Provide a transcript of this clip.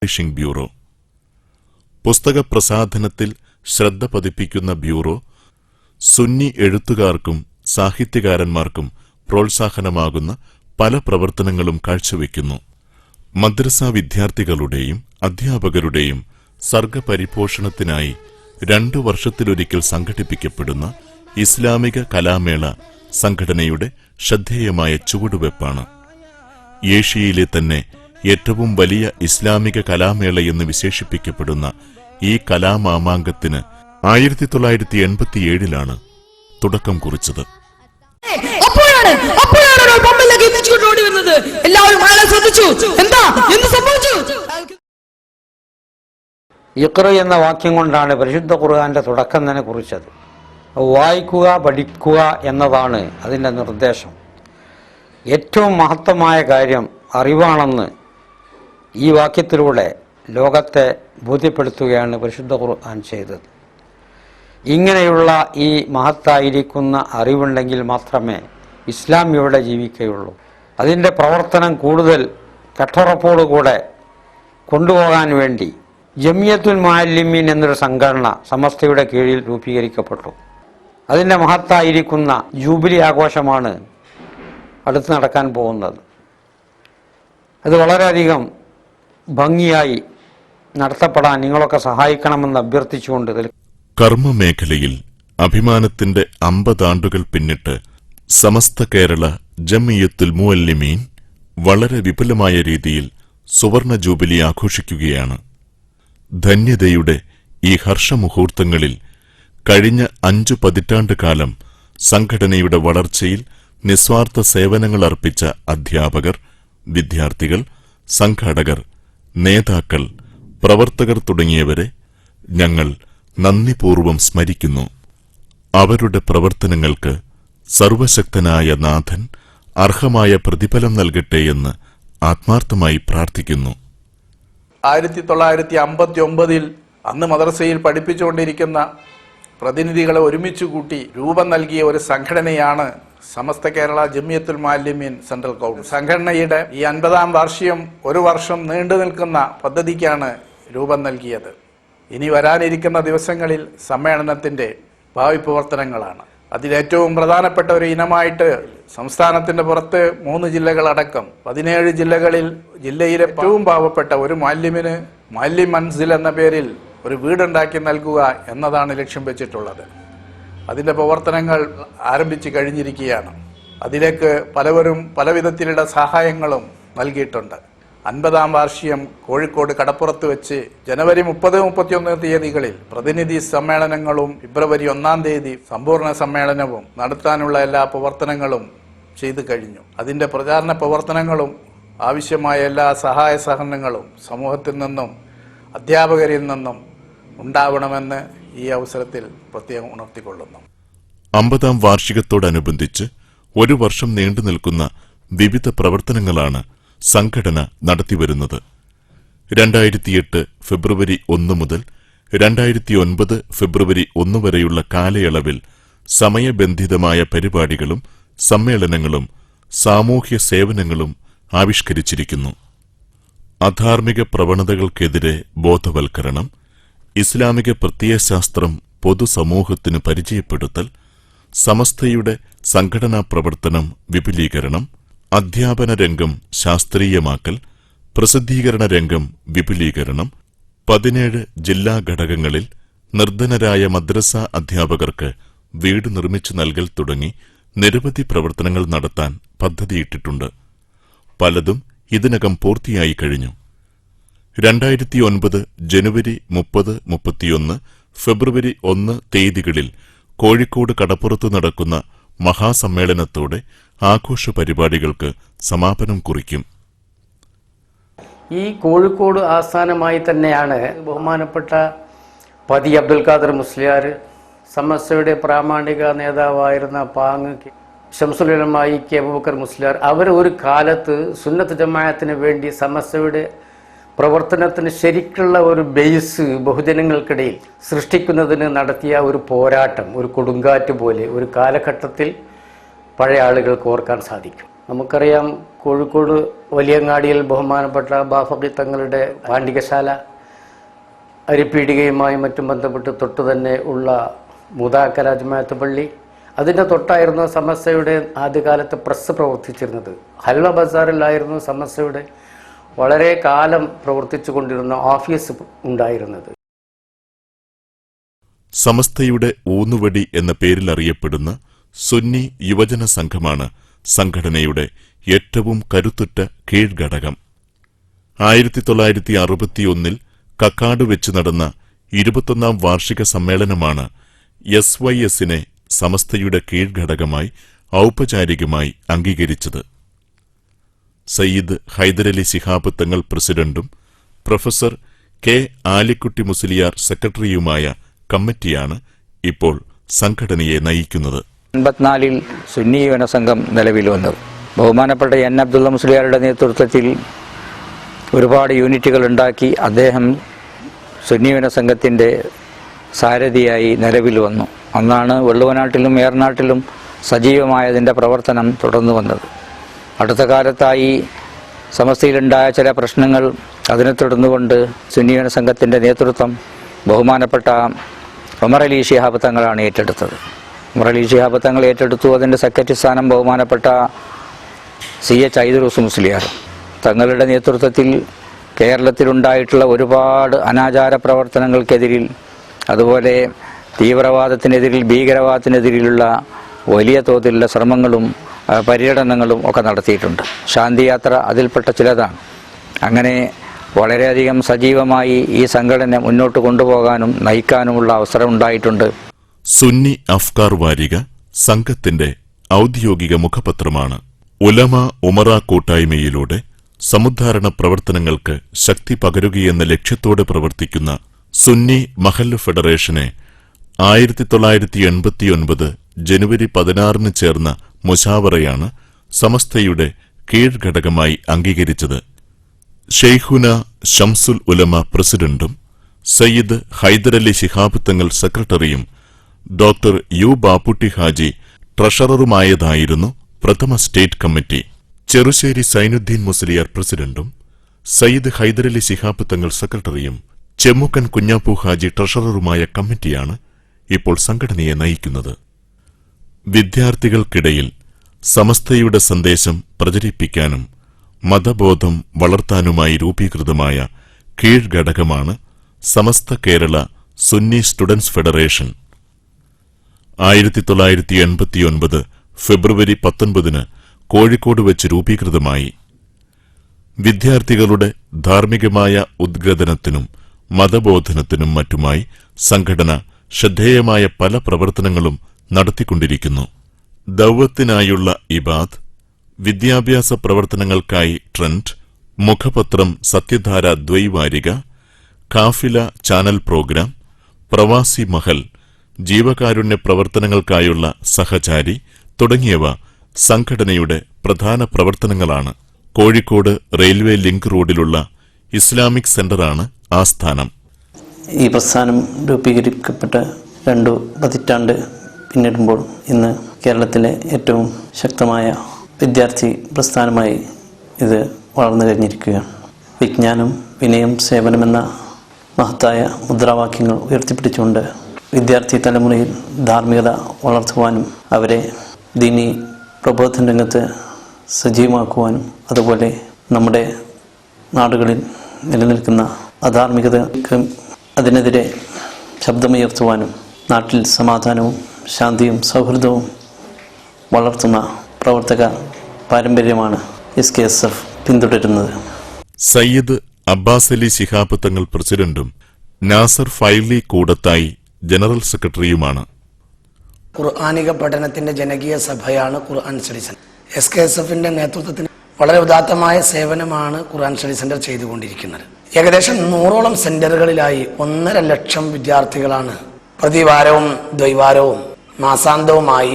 Publishing bureau. പുസ്തക പ്രസാധനത്തിൽ ശ്രദ്ധ പതിപ്പിക്കുന്ന bureau Sunni എഴുത്തുകാർക്കും സാഹിത്യകാരന്മാർക്കും പ്രോത്സാഹനമാകുന്ന പല പ്രവർത്തനങ്ങളും കാഴ്ചവെക്കുന്നു. മദ്രസ വിദ്യാർത്ഥികളുടെയും അധ്യാപകരുടെയും സർഗപരിപോഷണത്തിനായി 2 വർഷത്തിലൊരിക്കൽ സംഘടിപ്പിക്കപ്പെടുന്ന ഇസ്ലാമിക കലാമേള സംഘടനയുടെ ശ്രദ്ധേയമായ ചുവടുവെപ്പാണ്. ഏഷ്യയിലെ തന്നെ ഏറ്റവും വലിയ ഇസ്ലാമിക കലാമേളയെന്ന് വിശേഷിപ്പിക്കപ്പെടുന്ന ഈ കലാമാമാങ്കത്തിന് 1987 തുടക്കം കുറിച്ചത്. ഇഖ്റ എന്ന വാക്യം കൊണ്ടാണ് പരിശുദ്ധ ഖുർആന്റെ തുടക്കം തന്നെ കുറിച്ചത്. വായിക്കുക, പഠിക്കുക എന്നതാണ് അതിൻ്റെ നിർദ്ദേശം. ഏറ്റവും മഹത്തമായ കാര്യം അറിവാണെന്ന് ഈ വാക്യത്തിലൂടെ ലോകത്തെ ബോധ്യപ്പെടുത്തുകയാണ് പരിശുദ്ധ ഖുർആൻ ചെയ്തത്. ഇങ്ങനെയുള്ള ഈ മഹത്തായിരിക്കുന്ന അറിവുണ്ടെങ്കിൽ മാത്രമേ ഇസ്ലാം ഇവിടെ ജീവിക്കുകയുള്ളൂ. അതിൻ്റെ പ്രവർത്തനം കൂടുതൽ കഠോറപ്പോടുകൂടെ കൊണ്ടുപോകാൻ വേണ്ടി ജമിയത്തുൽ മുഅല്ലിമീൻ എന്നൊരു സംഘടന സമസ്തയുടെ കീഴിൽ രൂപീകരിക്കപ്പെട്ടു. അതിൻ്റെ മഹത്തായിരിക്കുന്ന ജൂബിലി ആഘോഷമാണ് അടുത്ത് നടക്കാൻ പോകുന്നത്. അത് വളരെയധികം ഭംഗിയായി നടത്തപ്പെടാൻ നിങ്ങളൊക്കെ സഹായിക്കണമെന്ന് അഭ്യർത്ഥിച്ചുകൊണ്ട് കർമ്മമേഖലയിൽ അഭിമാനത്തിന്റെ 50 ആണ്ടുകൾ പിന്നിട്ട് സമസ്ത കേരള ജമിയത്തുൽ മുഅല്ലിമീൻ വളരെ വിപുലമായ രീതിയിൽ സുവർണ ജൂബിലി ആഘോഷിക്കുകയാണ്. ധന്യതയുടെ ഈ ഹർഷമുഹൂർത്തങ്ങളിൽ കഴിഞ്ഞ 5 പതിറ്റാണ്ട് കാലം സംഘടനയുടെ വളർച്ചയിൽ നിസ്വാർത്ഥ സേവനങ്ങൾ അർപ്പിച്ച അധ്യാപകർ, വിദ്യാർത്ഥികൾ, സംഘാടകർ, നേതാക്കൾ, പ്രവർത്തകർ തുടങ്ങിയവരെ ഞങ്ങൾ നന്ദിപൂർവം സ്മരിക്കുന്നു. അവരുടെ പ്രവർത്തനങ്ങൾക്ക് സർവശക്തനായ നാഥൻ അർഹമായ പ്രതിഫലം നൽകട്ടെ എന്ന് ആത്മാർത്ഥമായി പ്രാർത്ഥിക്കുന്നു. 1959 അന്ന് മദ്രസയിൽ പഠിപ്പിച്ചുകൊണ്ടിരിക്കുന്ന പ്രതിനിധികളെ ഒരുമിച്ച് കൂട്ടി രൂപം നൽകിയ ഒരു സംഘടനയാണ് സമസ്ത കേരള ജമിയത്തുൽ മുഅല്ലിമീൻ സെൻട്രൽ കൗൺസിൽ. സംഘടനയുടെ ഈ 50-ാം വാർഷികം 1 വർഷം നീണ്ടു നിൽക്കുന്ന പദ്ധതിക്കാണ് രൂപം നൽകിയത്. ഇനി വരാനിരിക്കുന്ന ദിവസങ്ങളിൽ സമ്മേളനത്തിന്റെ ഭാവി പ്രവർത്തനങ്ങളാണ്. അതിലേറ്റവും പ്രധാനപ്പെട്ട ഒരു ഇനമായിട്ട് സംസ്ഥാനത്തിന്റെ പുറത്ത് 3 ജില്ലകളടക്കം 17 ജില്ലകളിൽ ജില്ലയിലെ ഏറ്റവും പാവപ്പെട്ട ഒരു മുഅല്ലിമിന് മുഅല്ലിം മൻസിൽ എന്ന പേരിൽ ഒരു വീടുണ്ടാക്കി നൽകുക എന്നതാണ് ലക്ഷ്യം വെച്ചിട്ടുള്ളത്. അതിന്റെ പ്രവർത്തനങ്ങൾ ആരംഭിച്ചു കഴിഞ്ഞിരിക്കുകയാണ്. അതിലേക്ക് പലവരും പലവിധത്തിലുള്ള സഹായങ്ങളും നൽകിയിട്ടുണ്ട്. 50-ാം വാർഷികം കോഴിക്കോട് കടപ്പുറത്ത് വെച്ച് ജനുവരി 30-31 തീയതികളിൽ പ്രതിനിധി സമ്മേളനങ്ങളും ഫെബ്രുവരി 1-ാം തീയതി സമ്പൂർണ്ണ സമ്മേളനവും നടത്താനുള്ള എല്ലാ പ്രവർത്തനങ്ങളും ചെയ്തു കഴിഞ്ഞു. അതിൻ്റെ പ്രചാരണ പ്രവർത്തനങ്ങളും ആവശ്യമായ എല്ലാ സഹായ സഹകരണങ്ങളും സമൂഹത്തിൽ നിന്നും അധ്യാപകരിൽ നിന്നും ഉണ്ടാവണമെന്ന് ഈ അവസരത്തിൽ പ്രത്യേകം ഉണർത്തിക്കൊള്ളുന്നു. 50-ാം വാർഷികത്തോടനുബന്ധിച്ച് 1 വർഷം നീണ്ടു നിൽക്കുന്ന വിവിധ പ്രവർത്തനങ്ങളാണ് സംഘടന നടത്തിവരുന്നത്. 2008 ഫെബ്രുവരി 1 മുതൽ 2009 ഫെബ്രുവരി 1 വരെയുള്ള കാലയളവിൽ സമയബന്ധിതമായ പരിപാടികളും സമ്മേളനങ്ങളും സാമൂഹ്യ സേവനങ്ങളും ആവിഷ്കരിച്ചിരിക്കുന്നു. അധാർമിക പ്രവണതകൾക്കെതിരെ ബോധവൽക്കരണം, ഇസ്ലാമിക പ്രത്യയശാസ്ത്രം പൊതുസമൂഹത്തിന് പരിചയപ്പെടുത്തൽ, സമസ്തയുടെ സംഘടനാ പ്രവർത്തനം വിപുലീകരണം, അധ്യാപന രംഗം ശാസ്ത്രീയമാക്കൽ, പ്രസിദ്ധീകരണ രംഗം വിപുലീകരണം, 17 ജില്ലാ ഘടകങ്ങളിൽ നിർധനരായ മദ്രസ അധ്യാപകർക്ക് വീട് നിർമ്മിച്ചു നൽകൽ തുടങ്ങി നിരവധി പ്രവർത്തനങ്ങൾ നടത്താൻ പദ്ധതിയിട്ടിട്ടുണ്ട്. പലതും ഇതിനകം പൂർത്തിയായി കഴിഞ്ഞു. 2009 ജനുവരി 30-31 ഫെബ്രുവരി 1 തീയതികളിൽ കോഴിക്കോട് കടപ്പുറത്ത് നടക്കുന്ന മഹാസമ്മേളനത്തോടെ ആഘോഷ പരിപാടികൾക്ക് സമാപനം കുറിക്കും. ഈ കോഴിക്കോട് ആസ്ഥാനമായി തന്നെയാണ് ബഹുമാനപ്പെട്ട പതി അബ്ദുൽ ഖാദർ മുസ്ലിയാർ, സമസ്തയുടെ പ്രാമാണിക നേതാവായിരുന്ന പാങ് ശംസുൽ ഉലമാ കെ അബൂബക്കർ മുസ്ലിയാർ, അവർ ഒരു കാലത്ത് സുന്നത്ത് ജമാഅത്തിന് വേണ്ടി സമസ്തയുടെ പ്രവർത്തനത്തിന് ശരിക്കുള്ള ഒരു ബേസ് ബഹുജനങ്ങൾക്കിടയിൽ സൃഷ്ടിക്കുന്നതിന് നടത്തിയ ഒരു പോരാട്ടം, ഒരു കൊടുങ്കാറ്റ് പോലെ ഒരു കാലഘട്ടത്തിൽ പഴയ ആളുകൾക്ക് ഓർക്കാൻ സാധിക്കും. നമുക്കറിയാം, കോഴിക്കോട് വലിയങ്ങാടിയിൽ ബഹുമാനപ്പെട്ട ബാഫഖി തങ്ങളുടെ പാണ്ഡികശാല, അരിപ്പീടികയുമായി മറ്റും ബന്ധപ്പെട്ട് തൊട്ടു തന്നെ ഉള്ള മുദാക്കര ജമാഅത്ത് പള്ളി, അതിൻ്റെ തൊട്ടായിരുന്നു സമസ്തയുടെ ആദ്യകാലത്ത് പ്രസ് പ്രവർത്തിച്ചിരുന്നത്. ഹൽവ ബസാറിലായിരുന്നു സമസ്തയുടെ വളരെ കാലം പ്രവർത്തിച്ചു കൊണ്ടിരുന്ന ഓഫീസ് ഉണ്ടായിരുന്നത്. സമസ്തയുടെ ഊന്നുവടി എന്ന പേരിൽ അറിയപ്പെടുന്ന സുന്നി യുവജന സംഘമാണ് സംഘടനയുടെ ഏറ്റവും കരുത്തുറ്റ കീഴ്ഘടകം. 1961 കക്കാട് വെച്ച് നടന്ന 21ാം വാർഷിക സമ്മേളനമാണ് SYS-നെ സമസ്തയുടെ കീഴ്ഘടകമായി ഔപചാരികമായി അംഗീകരിച്ചത്. സയ്യിദ് ഹൈദരലി ശിഹാബ് തങ്ങൾ പ്രസിഡന്റും പ്രൊഫസർ കെ ആലിക്കുട്ടി മുസ്ലിയാർ സെക്രട്ടറിയുമായ കമ്മിറ്റിയാണ് ഇപ്പോൾ സംഘടനയെ നയിക്കുന്നത്. 1984 സുന്നി യുവന സംഘം നിലവിൽ വന്നത്. ബഹുമാനപ്പെട്ട N. അബ്ദുള്ള മുസ്ലിയാരുടെ നേതൃത്വത്തിൽ ഒരുപാട് യൂണിറ്റുകൾ ഉണ്ടാക്കി അദ്ദേഹം സുന്നി യുവന സംഘത്തിൻ്റെ സാരഥിയായി നിലവിൽ വന്നു. അന്നാണ് വെള്ളുവനാട്ടിലും ഏറനാട്ടിലും സജീവമായതിൻ്റെ പ്രവർത്തനം തുടർന്നു വന്നത്. അടുത്ത കാലത്തായി സമസ്തയിലുണ്ടായ ചില പ്രശ്നങ്ങൾ അതിനെ തുടർന്നുകൊണ്ട് സുന്നി യുവന സംഘത്തിൻ്റെ നേതൃത്വം ബഹുമാനപ്പെട്ട ഉമർ അലി ശിഹാബ് തങ്ങളാണ് ഏറ്റെടുത്തത്. ഉമർ അലി ശിഹാബ് തങ്ങൾ ഏറ്റെടുത്തു. അതിൻ്റെ സെക്രട്ടറി സ്ഥാനം ബഹുമാനപ്പെട്ട CH ഐദറൂസ് മുസ്ലിയാർ തങ്ങളുടെ നേതൃത്വത്തിൽ കേരളത്തിലുണ്ടായിട്ടുള്ള ഒരുപാട് അനാചാര പ്രവർത്തനങ്ങൾക്കെതിരിൽ, അതുപോലെ തീവ്രവാദത്തിനെതിരിൽ, ഭീകരവാദത്തിനെതിരിലുള്ള വലിയ തോതിലുള്ള ശ്രമങ്ങളും പര്യടനങ്ങളും ഒക്കെ നടത്തിയിട്ടുണ്ട്. ശാന്തിയാത്ര അതിൽപ്പെട്ട ചിലതാണ്. അങ്ങനെ വളരെയധികം സജീവമായി ഈ സംഘടന മുന്നോട്ട് കൊണ്ടുപോകാനും നയിക്കാനുമുള്ള അവസരം ഉണ്ടായിട്ടുണ്ട്. സുന്നി അഫ്കാർ വാരിക സംഘത്തിന്റെ ഔദ്യോഗിക മുഖപത്രമാണ്. ഉലമ ഉമറ കൂട്ടായ്മയിലൂടെ സമുദ്ധാരണ പ്രവർത്തനങ്ങൾക്ക് ശക്തി പകരുകയെന്ന ലക്ഷ്യത്തോടെ പ്രവർത്തിക്കുന്ന സുന്നി മഹല്ല് ഫെഡറേഷനെ 1989 ജനുവരി 16 ചേർന്ന മുശാവറയാണ് സമസ്തയുടെ കീഴ്ഘടകമായി അംഗീകരിച്ചത്. ഷെയ്ഖുന ഷംസുൽ ഉലമ പ്രസിഡന്റും സയ്യിദ് ഹൈദരലി ശിഹാബ് തങ്ങൾ സെക്രട്ടറിയും ഡോക്ടർ യു ബാപ്പുട്ടി ഹാജി ട്രഷററുമായതായിരുന്നു പ്രഥമ സ്റ്റേറ്റ് കമ്മിറ്റി. ചെറുശ്ശേരി സൈനുദ്ദീൻ മുസ്ലിയാർ പ്രസിഡന്റും സയ്യിദ് ഹൈദരലി ശിഹാബ് തങ്ങൾ സെക്രട്ടറിയും ചെമ്മുക്കൻ കുഞ്ഞാപ്പു ഹാജി ട്രഷററുമായ കമ്മിറ്റിയാണ് ഇപ്പോൾ സംഘടനയെ നയിക്കുന്നത്. വിദ്യാർത്ഥികൾക്കിടയിൽ സമസ്തയുടെ സന്ദേശം പ്രചരിപ്പിക്കാനും മതബോധം വളർത്താനുമായി രൂപീകൃതമായ കീഴ്ഘടകമാണ് സമസ്ത കേരള സുന്നി സ്റ്റുഡൻസ് ഫെഡറേഷൻ. 1989 ഫെബ്രുവരി 19 കോഴിക്കോട് വെച്ച് രൂപീകൃതമായി. വിദ്യാർത്ഥികളുടെ ധാർമ്മികമായ ഉദ്ഗ്രഥനത്തിനും മതബോധനത്തിനും മറ്റുമായി സംഘടന ശ്രദ്ധേയമായ പല പ്രവർത്തനങ്ങളും നടത്തിക്കൊണ്ടിരിക്കുന്നു. ദൗവത്തിനായുള്ള ഇബാദ്, വിദ്യാഭ്യാസ പ്രവർത്തനങ്ങൾക്കായി ട്രെൻഡ്, മുഖപത്രം സത്യധാര ദ്വൈവാരിക, കാഫില ചാനൽ പ്രോഗ്രാം, പ്രവാസി മഹൽ, ജീവകാരുണ്യ പ്രവർത്തനങ്ങൾക്കായുള്ള സഹചാരി തുടങ്ങിയവ സംഘടനയുടെ പ്രധാന പ്രവർത്തനങ്ങളാണ്. കോഴിക്കോട് റെയിൽവേ ലിങ്ക് റോഡിലുള്ള ഇസ്ലാമിക് സെന്ററാണ് ആസ്ഥാനം. ഈ പ്രസ്ഥാനം രൂപീകരിക്കപ്പെട്ട് 2 പതിറ്റാണ്ട് പിന്നിടുമ്പോൾ ഇന്ന് കേരളത്തിലെ ഏറ്റവും ശക്തമായ വിദ്യാർത്ഥി പ്രസ്ഥാനമായി ഇത് വളർന്നു കഴിഞ്ഞിരിക്കുകയാണ്. വിജ്ഞാനം, വിനയം, സേവനമെന്ന മഹത്തായ മുദ്രാവാക്യങ്ങൾ ഉയർത്തിപ്പിടിച്ചുകൊണ്ട് വിദ്യാർത്ഥി തലമുറയിൽ ധാർമ്മികത വളർത്തുവാനും അവരെ ദീനി പ്രബോധന രംഗത്ത് സജീവമാക്കുവാനും അതുപോലെ നമ്മുടെ നാടുകളിൽ നിലനിൽക്കുന്ന അധാർമികതയ്ക്ക് അതിനെതിരെ ശബ്ദമുയർത്തുവാനും നാട്ടിൽ സമാധാനവും ശാന്തിയും സൗഹൃദവും വളർത്തുന്ന പ്രവർത്തക പാരമ്പര്യമാണ് SKSF പിന്തുടരുന്നത്. സയ്യിദ് അബ്ബാസ് അലി ശിഹാബ് തങ്ങൾ പ്രസിഡന്റും നാസർ ഫൈലി കൂടത്തായി ജനറൽ സെക്രട്ടറിയുമാണ്. ഖുർആാനിക പഠനത്തിന്റെ ജനകീയ സഭയാണ് ഖുർആൻ സ്റ്റഡി സെന്റർ. SKSFന്റെ നേതൃത്വത്തിന് വളരെ ഉദാത്തമായ സേവനമാണ് ഖുർആൻ സ്റ്റഡി സെന്റർ ചെയ്തുകൊണ്ടിരിക്കുന്നത്. ഏകദേശം 100ഓളം സെന്ററുകളിലായി 1.5 ലക്ഷം വിദ്യാർത്ഥികളാണ് പ്രതിവാരവും ദ്വൈവാരവും മാസാന്തവുമായി